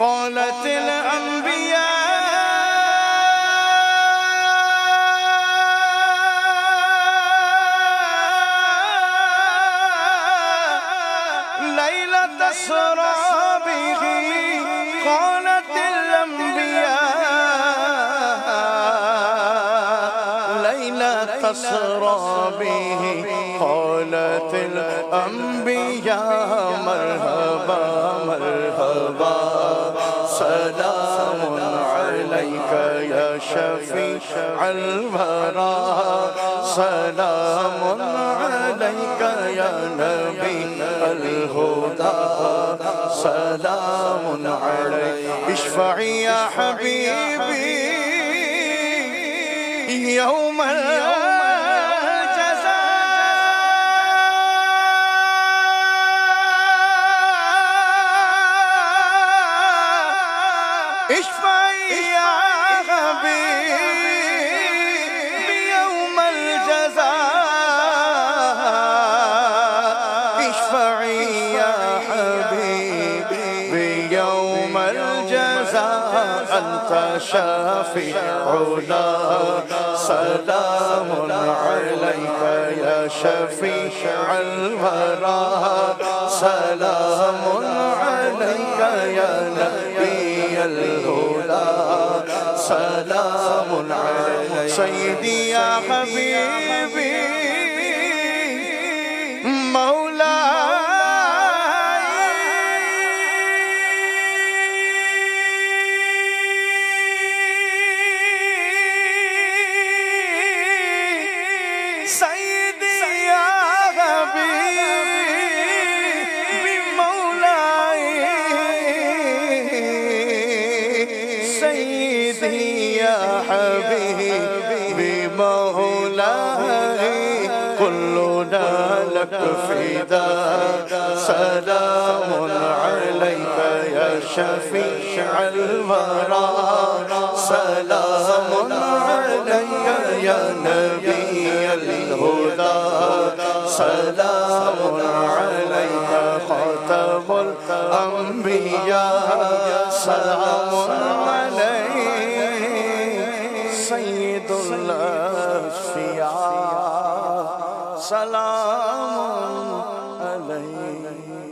قالت الأنبياء ليلة أسرى به قالت الأنبياء ليلة أسرى به قالت الأنبياء مرحبا مرحبا سلام عليك يا شفيع الورى سلام عليك يا نبي الهدى سلام عليك اشفعي يا حبيبي يوم اشفعي يا حبيبي يوم الجزاء اشفعي يا حبيبي يوم الجزاء أنت شافعنا سلام عليك يا شفيع الورى سلام عليك يا نبي الهدى سلام عليك سيدي يا حبيبي مولاي سيدي يا حبيبي مولاي سيدي يا حبيبي مولاي كلنا لك فداء سلام عليك يا شفيع الورى سلام عليك يا نبي الهدى سلام عليك خاتم الأنبياء سلام عليك سيد الأصفياء سلام عليك